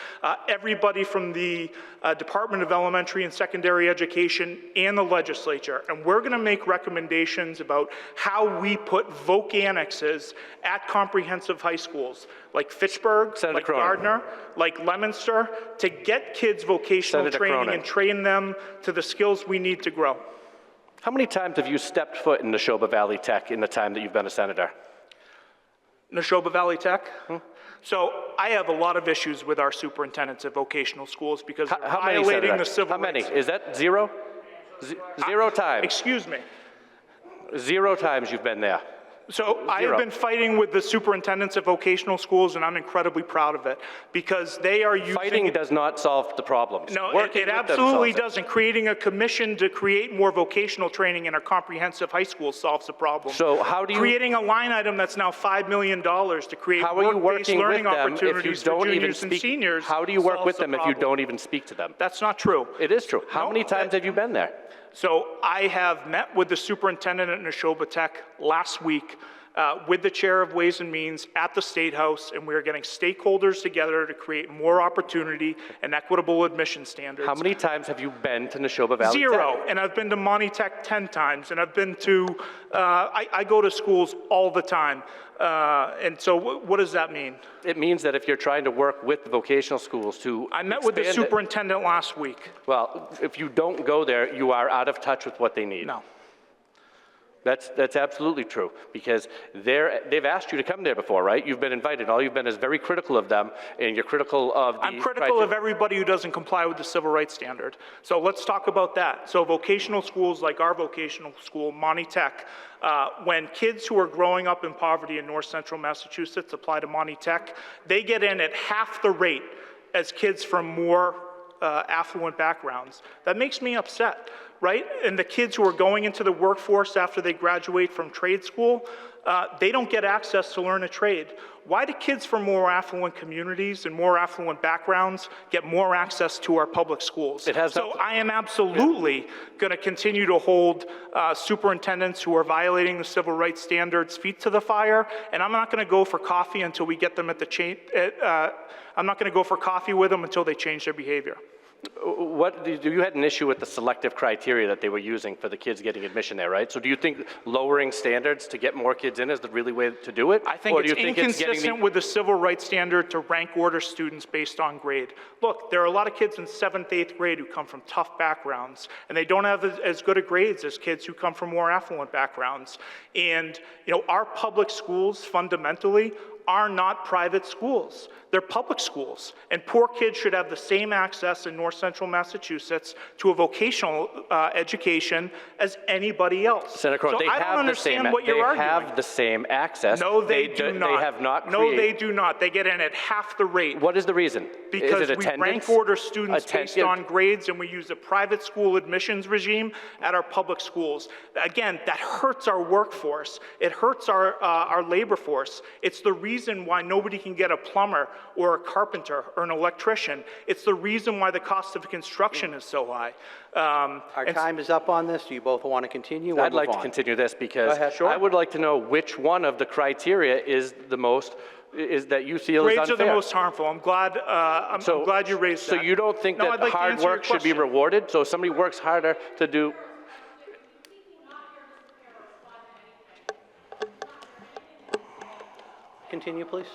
S2: everybody from the Department of Elementary and Secondary Education and the legislature. And we're going to make recommendations about how we put voc annexes at comprehensive high schools, like Fitchburg,
S3: Senator
S2: like
S3: Cronin.
S2: Gardner, like Leominster, to get kids vocational
S3: Senator
S2: training
S3: Cronin.
S2: and train them to the skills we need to grow.
S3: How many times have you stepped foot in Neshoba Valley Tech in the time that you've been a senator?
S2: Neshoba Valley Tech? So I have a lot of issues with our superintendents at vocational schools because they're
S3: How many,
S2: violating
S3: Senator?
S2: the civil
S3: How many?
S2: rights.
S3: Is that zero? Zero times.
S2: Excuse me.
S3: 0 times you've been there.
S2: So I have
S3: Zero.
S2: been fighting with the superintendents of vocational schools, and I'm incredibly proud of it because they are using...
S3: Fighting does not solve the problems.
S2: No,
S3: Working
S2: it
S3: with them
S2: absolutely
S3: solves it.
S2: doesn't. Creating a commission to create more vocational training in our comprehensive high schools solves the problem.
S3: So how do you...
S2: Creating a line item that's now $5 million to create
S3: How are you
S2: work-based
S3: working with
S2: learning
S3: them if you
S2: opportunities for
S3: don't even
S2: juniors and
S3: speak?
S2: seniors
S3: How do you work
S2: solves
S3: with
S2: the
S3: them if you
S2: problem.
S3: don't even speak to them?
S2: That's not true.
S3: It is true. How
S2: No,
S3: many times have you been there?
S2: So I have met with the superintendent at Neshoba Tech last week with the chair of Ways and Means at the State House, and we are getting stakeholders together to create more opportunity and equitable admission standards.
S3: How many times have you been to Neshoba Valley
S2: Zero,
S3: Tech?
S2: and I've been to Monty Tech 10 times, and I've been to, I go to schools all the time. And so what does that mean?
S3: It means that if you're trying to work with the vocational schools to
S2: I met with the
S3: expand it-
S2: superintendent last week.
S3: Well, if you don't go there, you are out of touch with what they need.
S2: No.
S3: That's absolutely true, because they've asked you to come there before, right? You've been invited. All you've been is very critical of them, and you're critical of the...
S2: I'm critical of everybody who doesn't comply with the civil rights standard. So let's talk about that. So vocational schools like our vocational school, Monty Tech, when kids who are growing up in poverty in north central Massachusetts apply to Monty Tech, they get in at half the rate as kids from more affluent backgrounds. That makes me upset, right? And the kids who are going into the workforce after they graduate from trade school, they don't get access to learn a trade. Why do kids from more affluent communities and more affluent backgrounds get more access to our public schools? So I am absolutely going to continue to hold superintendents who are violating the civil rights standards feet to the fire, and I'm not going to go for coffee until we get them at the I'm not going to go for coffee with them until they change their behavior.
S3: You had an issue with the selective criteria that they were using for the kids getting admission there, right? So do you think lowering standards to get more kids in is the really way to do it?
S2: I think it's inconsistent with the civil rights standard to rank order students based on grade. Look, there are a lot of kids in 7th, 8th grade who come from tough backgrounds, and they don't have as good a grades as kids who come from more affluent backgrounds. And, you know, our public schools fundamentally are not private schools. They're public schools. And poor kids should have the same access in north central Massachusetts to a vocational education as anybody else.
S3: Senator Cronin,
S2: so I don't understand what you're arguing.
S3: They have the same access.
S2: No, they do not.
S3: They have not
S2: No, they do not. They get in at half the rate.
S3: What is the reason?
S2: Because
S3: is it
S2: we
S3: attendance?
S2: rank order students based on grades, and we use a private school admissions regime at our public schools. Again, that hurts our workforce. It hurts our labor force. It's the reason why nobody can get a plumber or a carpenter or an electrician. It's the reason why the cost of construction is so high.
S1: Our time is up on this. Do you both want to continue or
S3: I'd like
S1: move
S3: to
S1: on?
S3: continue this because
S1: Go ahead. Sure.
S3: I would like to know which one of the criteria is the most, that you feel is
S2: Grades
S3: unfair.
S2: are the most harmful. I'm glad you raised that.
S3: So you don't think that
S2: I'd like to
S3: hard
S2: answer your
S3: work should be
S2: question.
S3: rewarded? So if somebody works harder to do...
S1: Continue, please.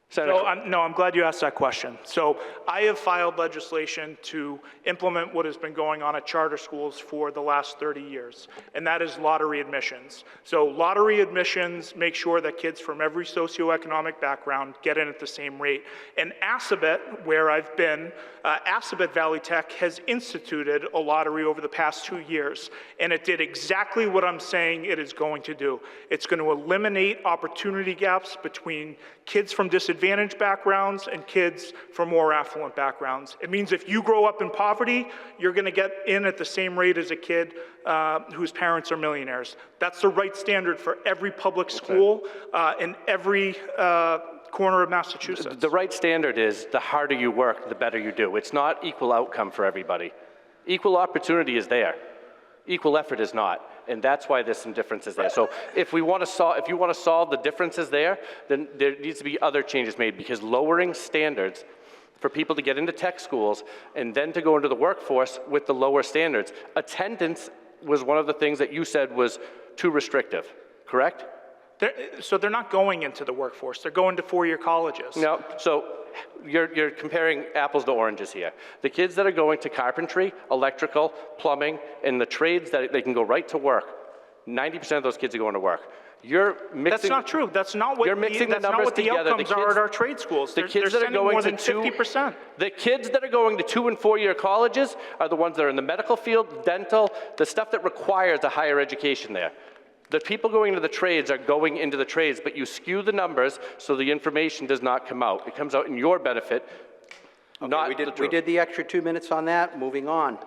S3: Senator,
S2: I'm glad you asked that question. So I have filed legislation to implement what has been going on at charter schools for the last 30 years, and that is lottery admissions. So lottery admissions make sure that kids from every socioeconomic background get in at the same rate. And Assabet, where I've been, Assabet Valley Tech has instituted a lottery over the past 2 years, and it did exactly what I'm saying it is going to do. It's going to eliminate opportunity gaps between kids from disadvantaged backgrounds and kids from more affluent backgrounds. It means if you grow up in poverty, you're going to get in at the same rate as a kid whose parents are millionaires. That's the right standard for every public school in every corner of Massachusetts.
S3: the right standard is the harder you work, the better you do. It's not equal outcome for everybody. Equal opportunity is there. Equal effort is not, and that's why there's some differences there. So if you want to solve the differences there, then there needs to be other changes made, because lowering standards for people to get into tech schools and then to go into the workforce with the lower standards, attendance was one of the things that you said was too restrictive, correct?
S2: So they're not going into the workforce, they're going to four-year colleges.
S3: No, so you're comparing apples to oranges here. The kids that are going to carpentry, electrical, plumbing, and the trades that they can go right to work, 90% of those kids are going to work. You're mixing.
S2: That's not true. That's not what
S3: you're mixing the numbers
S2: the
S3: together.
S2: outcomes are at our trade schools.
S3: The kids that are going
S2: more
S3: to
S2: than 50%.
S3: The kids that are going to 2- and 4-year colleges are the ones that are in the medical field, dental, the stuff that requires a higher education there. The people going into the trades are going into the trades, but you skew the numbers so the information does not come out. It comes out in your benefit, not the truth.
S1: We did the extra 2 minutes on that. Moving on.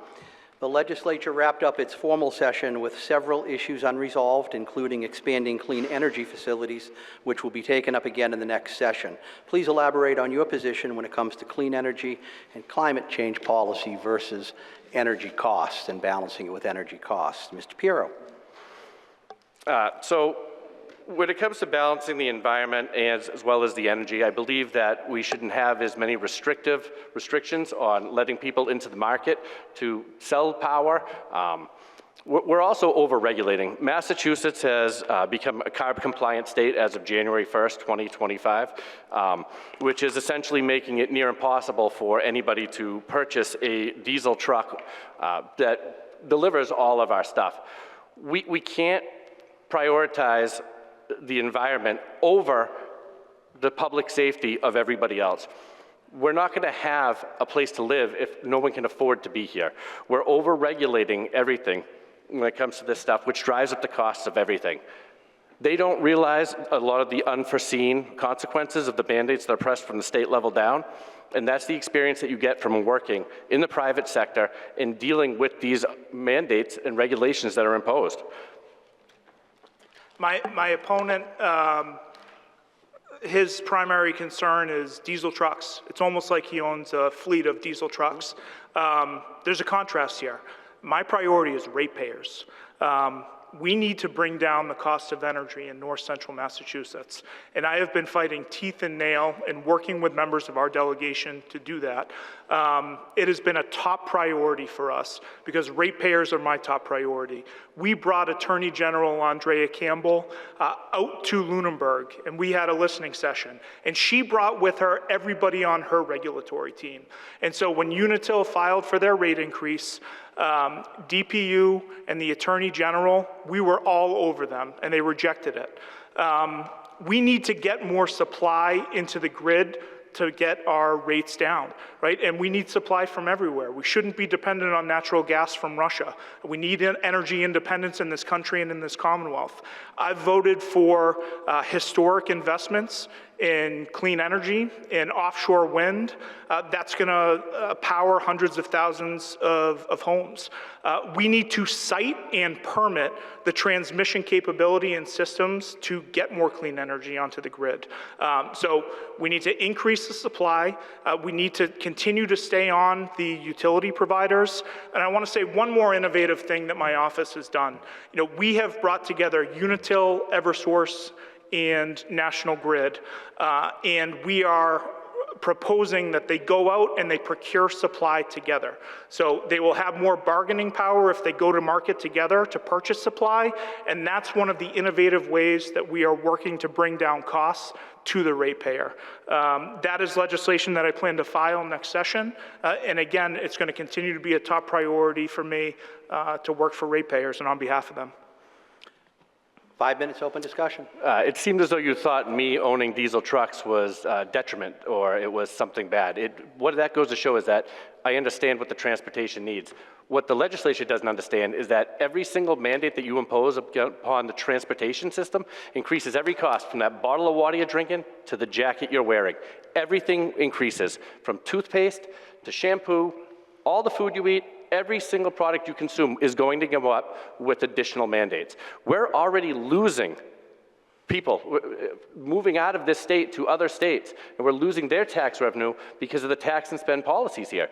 S1: The legislature wrapped up its formal session with several issues unresolved, including expanding clean energy facilities, which will be taken up again in the next session. Please elaborate on your position when it comes to clean energy and climate change policy versus energy costs and balancing it with energy costs. Mr. Pirro.
S3: So When it comes to balancing the environment as well as the energy, I believe that we shouldn't have as many restrictions on letting people into the market to sell power. We're also over-regulating. Massachusetts has become a CARB-compliant state as of January 1st, 2025, which is essentially making it near impossible for anybody to purchase a diesel truck that delivers all of our stuff. We can't prioritize the environment over the public safety of everybody else. We're not going to have a place to live if no one can afford to be here. We're over-regulating everything when it comes to this stuff, which drives up the costs of everything. They don't realize a lot of the unforeseen consequences of the mandates that are pressed from the state level down, and that's the experience that you get from working in the private sector and dealing with these mandates and regulations that are imposed.
S2: My opponent, his primary concern is diesel trucks. It's almost like he owns a fleet of diesel trucks. There's a contrast here. My priority is ratepayers. We need to bring down the cost of energy in north central Massachusetts. And I have been fighting teeth and nail and working with members of our delegation to do that. It has been a top priority for us because ratepayers are my top priority. We brought Attorney General Andrea Campbell out to Lunenburg, and we had a listening session. And she brought with her everybody on her regulatory team. And so when Unitil filed for their rate increase, DPU and the Attorney General, we were all over them, and they rejected it. We need to get more supply into the grid to get our rates down, right? And we need supply from everywhere. We shouldn't be dependent on natural gas from Russia. We need energy independence in this country and in this Commonwealth. I've voted for historic investments in clean energy, in offshore wind. That's gonna power hundreds of thousands of homes. We need to site and permit the transmission capability and systems to get more clean energy onto the grid. So we need to increase the supply. We need to continue to stay on the utility providers. And I wanna say one more innovative thing that my office has done. You know, we have brought together Unitil, Eversource, and National Grid, and we are proposing that they go out and they procure supply together. So they will have more bargaining power if they go to market together to purchase supply, and that's one of the innovative ways that we are working to bring down costs to the ratepayer. That is legislation that I plan to file next session, and again, it's going to continue to be a top priority for me to work for ratepayers and on behalf of them.
S1: 5 minutes open discussion.
S3: It seemed as though you thought me owning diesel trucks was a detriment or it was something bad. What that goes to show is that I understand what the transportation needs. What the legislature doesn't understand is that every single mandate that you impose upon the transportation system increases every cost, from that bottle of water you're drinking to the jacket you're wearing. Everything increases, from toothpaste to shampoo, all the food you eat. Every single product you consume is going to go up with additional mandates. We're already losing people moving out of this state to other states, and we're losing their tax revenue because of the tax and spend policies here.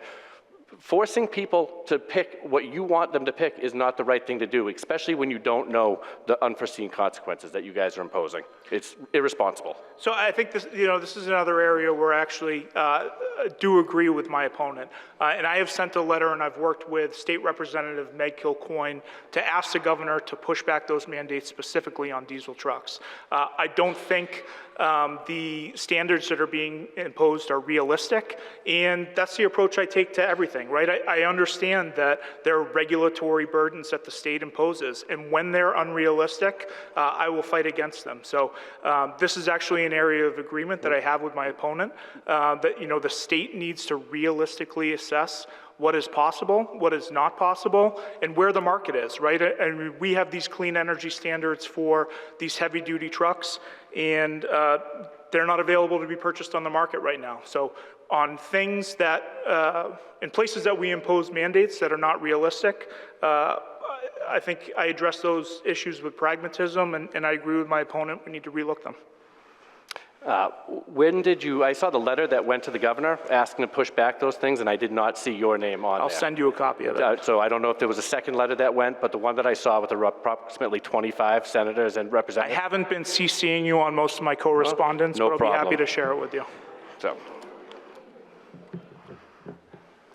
S3: Forcing people to pick what you want them to pick is not the right thing to do, especially when you don't know the unforeseen consequences that you guys are imposing. It's irresponsible.
S2: So I think this, this is another area where I actually do agree with my opponent. And I have sent a letter, and I've worked with State Representative Meg Kilcoyne to ask the governor to push back those mandates specifically on diesel trucks. I don't think the standards that are being imposed are realistic, and that's the approach I take to everything, right? I understand that there are regulatory burdens that the state imposes, and when they're unrealistic, I will fight against them. So this is actually an area of agreement that I have with my opponent, that the state needs to realistically assess what is possible, what is not possible, and where the market is, right? And we have these clean energy standards for these heavy-duty trucks, and they're not available to be purchased on the market right now. So on things that, in places that we impose mandates that are not realistic, I think I address those issues with pragmatism, and I agree with my opponent, we need to relook them.
S3: When did you, I saw the letter that went to the governor asking to push back those things, and I did not see your name on
S2: I'll
S3: there.
S2: send you a copy of it.
S3: So I don't know if there was a second letter that went, but the one that I saw with the approximately 25 senators and
S2: I
S3: representatives.
S2: haven't been CCing you on most of my correspondence,
S3: No
S2: but I'll be happy
S3: problem.
S2: to share it with you.
S3: So,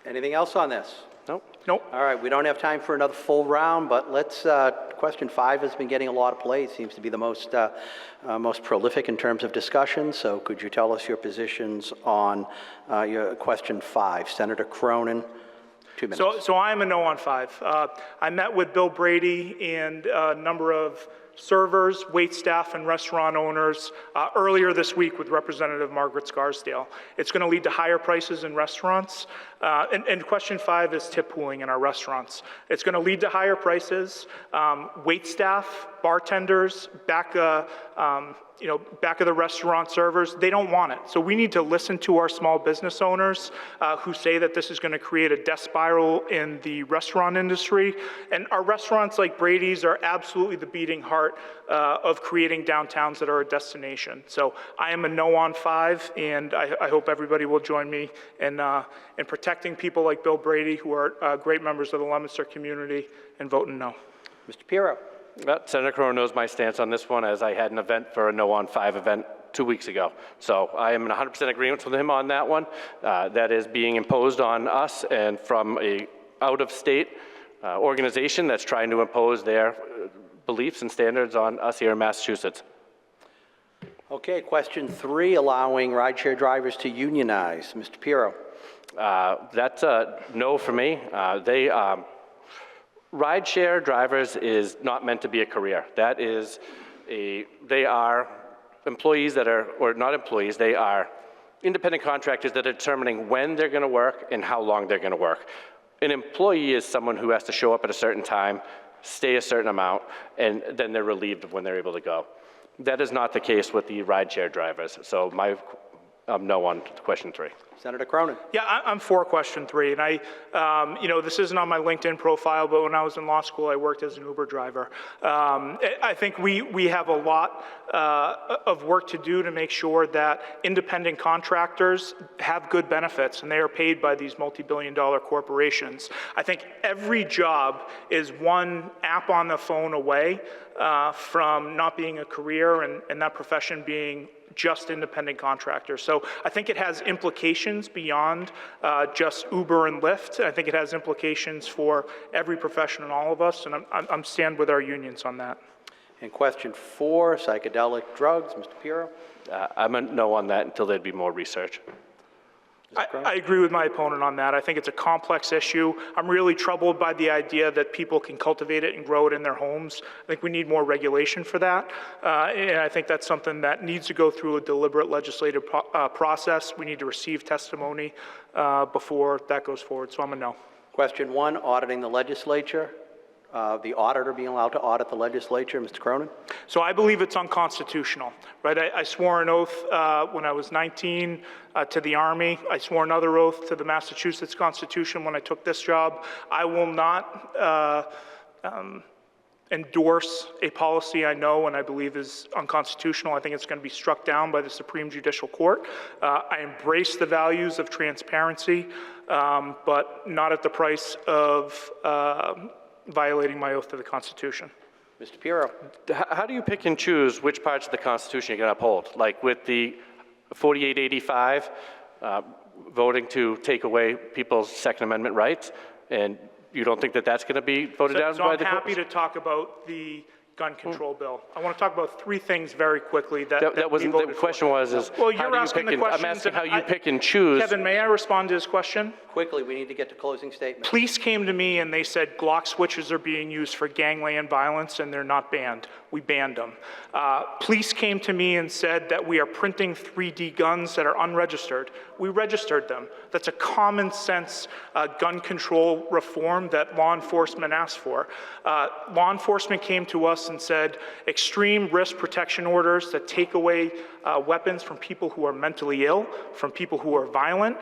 S1: Anything else on this?
S3: nope.
S2: Nope.
S1: All right, we don't have time for another full round, but let's, question 5 has been getting a lot of play. It seems to be the most prolific in terms of discussion. So could you tell us your positions on your question 5? Senator Cronin, 2 minutes.
S2: So I am a no on 5. I met with Bill Brady and a number of servers, wait staff, and restaurant owners earlier this week with Representative Margaret Scarsdale. It's going to lead to higher prices in restaurants. And question 5 is tip pooling in our restaurants. It's going to lead to higher prices. Wait staff, bartenders, back of the restaurant servers, they don't want it. So we need to listen to our small business owners who say that this is going to create a death spiral in the restaurant industry. And our restaurants like Brady's are absolutely the beating heart of creating downtowns that are a destination. So I am a no on 5, and I hope everybody will join me in protecting people like Bill Brady, who are great members of the Leominster community, and voting no.
S1: Mr. Pirro.
S3: Senator Cronin knows my stance on this one, as I had an event for a no on 5 event 2 weeks ago. So I am in 100% agreement with him on that one. That is being imposed on us and from a out-of-state organization that's trying to impose their beliefs and standards on us here in Massachusetts.
S1: Okay, question 3, allowing rideshare drivers to unionize. Mr. Pirro.
S3: That's a no for me. Rideshare drivers is not meant to be a career. That is they are employees that are, or not employees, they are independent contractors that are determining when they're gonna work and how long they're gonna work. An employee is someone who has to show up at a certain time, stay a certain amount, and then they're relieved of when they're able to go. That is not the case with the rideshare drivers. So my no on question 3.
S1: Senator Cronin.
S2: Yeah, I'm for question 3, and this isn't on my LinkedIn profile, but when I was in law school, I worked as an Uber driver. I think we have a lot of work to do to make sure that independent contractors have good benefits, and they are paid by these multi-billion-dollar corporations. I think every job is one app on the phone away from not being a career and that profession being just independent contractors. So I think it has implications beyond just Uber and Lyft. I think it has implications for every profession and all of us, and I'm stand with our unions on that.
S1: And question 4, psychedelic drugs. Mr. Pirro.
S3: I'm a no on that until there'd be more research.
S2: I agree with my opponent on that. I think it's a complex issue. I'm really troubled by the idea that people can cultivate it and grow it in their homes. I think we need more regulation for that. And I think that's something that needs to go through a deliberate legislative process. We need to receive testimony before that goes forward. So I'm a no.
S1: Question 1, auditing the legislature. The auditor being allowed to audit the legislature. Mr. Cronin.
S2: So I believe it's unconstitutional, right? I swore an oath when I was 19 to the Army. I swore another oath to the Massachusetts Constitution when I took this job. I will not endorse a policy I know and I believe is unconstitutional. I think it's going to be struck down by the Supreme Judicial Court. I embrace the values of transparency, but not at the price of violating my oath to the Constitution.
S1: Mr. Pirro.
S3: How do you pick and choose which parts of the Constitution you're going to uphold? Like with the 4885, voting to take away people's Second Amendment rights, and you don't think that that's going to be voted down by the court?
S2: So I'm happy to talk about the gun control bill. I want to talk about 3 things very quickly that
S3: wasn't
S2: we
S3: the
S2: voted
S3: question
S2: for.
S3: was
S2: Well, you're asking the questions.
S3: I'm asking how you
S2: and
S3: pick and choose.
S2: Kevin, may I respond to his question?
S1: Quickly, we need to get to closing statements.
S2: Police came to me and they said Glock switches are being used for gangland violence and they're not banned. We banned them. Police came to me and said that we are printing 3D guns that are unregistered. We registered them. That's a common sense gun control reform that law enforcement asked for. Law enforcement came to us and said extreme risk protection orders that take away weapons from people who are mentally ill, from people who are violent,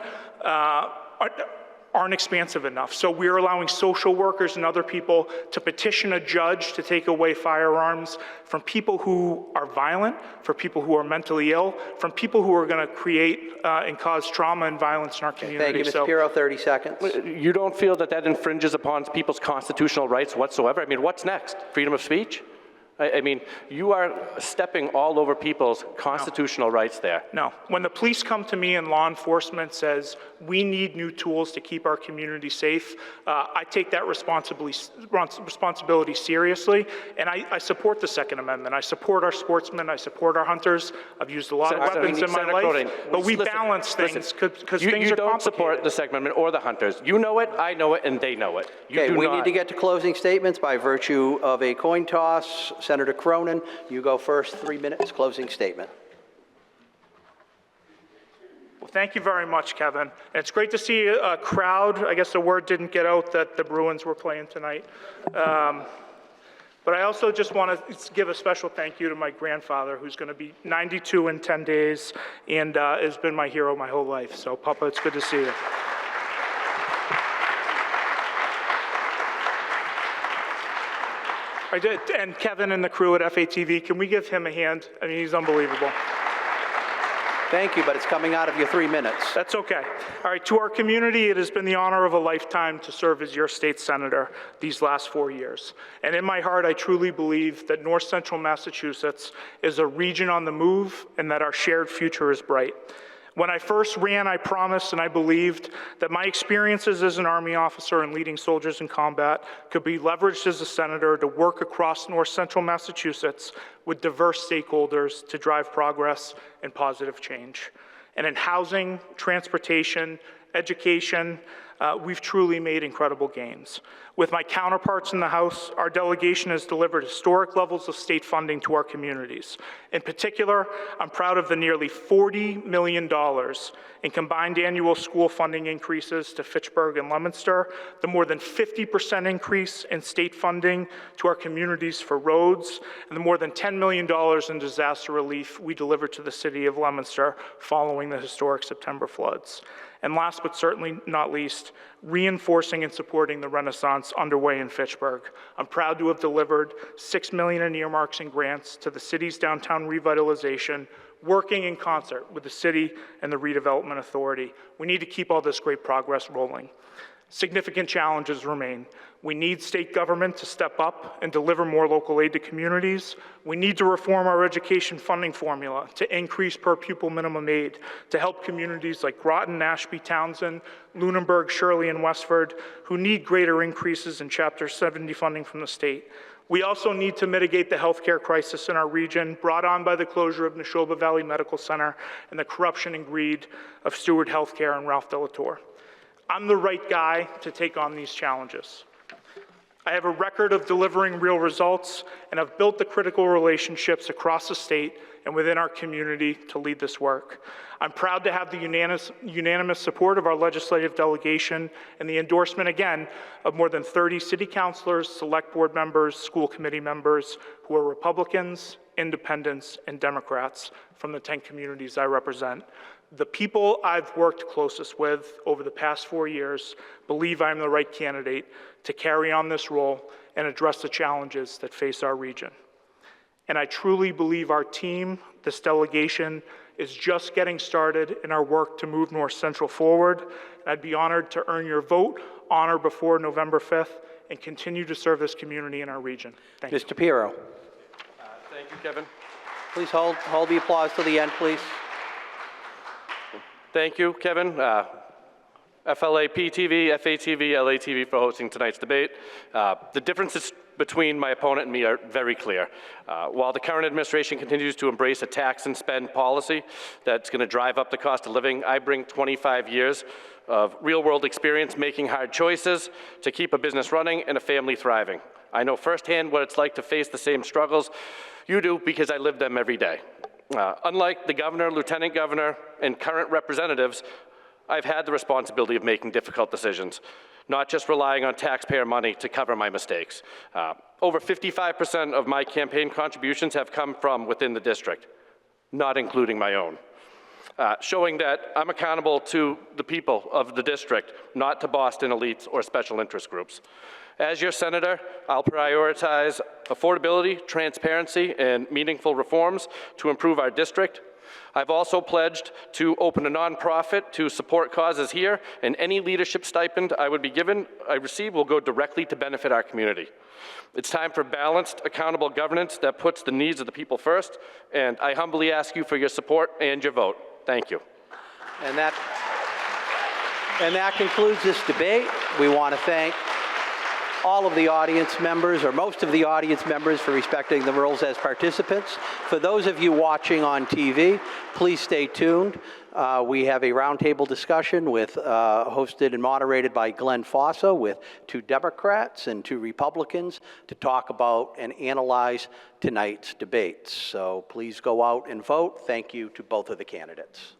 S2: aren't expansive enough. So we're allowing social workers and other people to petition a judge to take away firearms from people who are violent, for people who are mentally ill, from people who are going to create and cause trauma and violence in our community.
S1: Thank you, Mr. Pirro, 30 seconds.
S3: You don't feel that that infringes upon people's constitutional rights whatsoever? I mean, what's next? Freedom of speech? I mean, you are stepping all over people's constitutional rights there.
S2: No. When the police come to me and law enforcement says, we need new tools to keep our community safe, I take that responsibility seriously, and I support the Second Amendment. I support our sportsmen. I support our hunters. I've used a lot of weapons in my life,
S3: Cronin,
S2: but we balance things because things are complicated.
S3: You don't support the Second Amendment or the hunters. You know it, I know it, and they know it.
S1: Okay, we need to get to closing statements by virtue of a coin toss. Senator Cronin, you go first, 3 minutes, closing statement.
S2: Well, thank you very much, Kevin. And it's great to see a crowd. I guess the word didn't get out that the Bruins were playing tonight. But I also just want to give a special thank you to my grandfather, who's going to be 92 in 10 days and has been my hero my whole life. So, Papa, it's good to see you. I did, and Kevin and the crew at FATV, can we give him a hand? I mean, he's unbelievable.
S1: Thank you, but it's coming out of your 3 minutes.
S2: That's okay. All right, to our community, it has been the honor of a lifetime to serve as your state senator these last 4 years. And in my heart, I truly believe that North Central Massachusetts is a region on the move and that our shared future is bright. When I first ran, I promised and I believed that my experiences as an Army officer and leading soldiers in combat could be leveraged as a senator to work across North Central Massachusetts with diverse stakeholders to drive progress and positive change. And in housing, transportation, education, we've truly made incredible gains. With my counterparts in the House, our delegation has delivered historic levels of state funding to our communities. In particular, I'm proud of the nearly $40 million in combined annual school funding increases to Fitchburg and Leominster, the more than 50% increase in state funding to our communities for roads, and the more than $10 million in disaster relief we delivered to the city of Leominster following the historic September floods. And last but certainly not least, reinforcing and supporting the Renaissance underway in Fitchburg. I'm proud to have delivered $6 million in earmarks and grants to the city's downtown revitalization, working in concert with the city and the redevelopment authority. We need to keep all this great progress rolling. Significant challenges remain. We need state government to step up and deliver more local aid to communities. We need to reform our education funding formula to increase per pupil minimum aid to help communities like Groton, Ashby, Townsend, Lunenburg, Shirley, and Westford who need greater increases in Chapter 70 funding from the state. We also need to mitigate the healthcare crisis in our region brought on by the closure of Neshoba Valley Medical Center and the corruption and greed of Steward Healthcare and Ralph Delator. I'm the right guy to take on these challenges. I have a record of delivering real results and have built the critical relationships across the state and within our community to lead this work. I'm proud to have the unanimous support of our legislative delegation and the endorsement, again, of more than 30 city councilors, select board members, school committee members who are Republicans, independents, and Democrats from the 10 communities I represent. The people I've worked closest with over the past 4 years believe I'm the right candidate to carry on this role and address the challenges that face our region. And I truly believe our team, this delegation, is just getting started in our work to move North Central forward. And I'd be honored to earn your vote on or before November 5th and continue to serve this community in our region. Thank you.
S1: Mr. Pirro.
S3: Thank you, Kevin.
S1: Please hold the applause to the end, please.
S3: Thank you, Kevin. FLAP-TV, FATV, LATV for hosting tonight's debate. The differences between my opponent and me are very clear. While the current administration continues to embrace a tax and spend policy that's going to drive up the cost of living, I bring 25 years of real-world experience making hard choices to keep a business running and a family thriving. I know firsthand what it's like to face the same struggles you do because I live them every day. Unlike the governor, lieutenant governor, and current representatives, I've had the responsibility of making difficult decisions, not just relying on taxpayer money to cover my mistakes. Over 55% of my campaign contributions have come from within the district, not including my own. showing that I'm accountable to the people of the district, not to Boston elites or special interest groups. As your senator, I'll prioritize affordability, transparency, and meaningful reforms to improve our district. I've also pledged to open a nonprofit to support causes here, and any leadership stipend I receive will go directly to benefit our community. It's time for balanced, accountable governance that puts the needs of the people first, and I humbly ask you for your support and your vote. Thank you.
S1: And that concludes this debate. We want to thank all of the audience members, or most of the audience members, for respecting the rules as participants. For those of you watching on TV, please stay tuned. We have a roundtable discussion hosted and moderated by Glenn Fossa with 2 Democrats and 2 Republicans to talk about and analyze tonight's debates. So please go out and vote. Thank you to both of the candidates.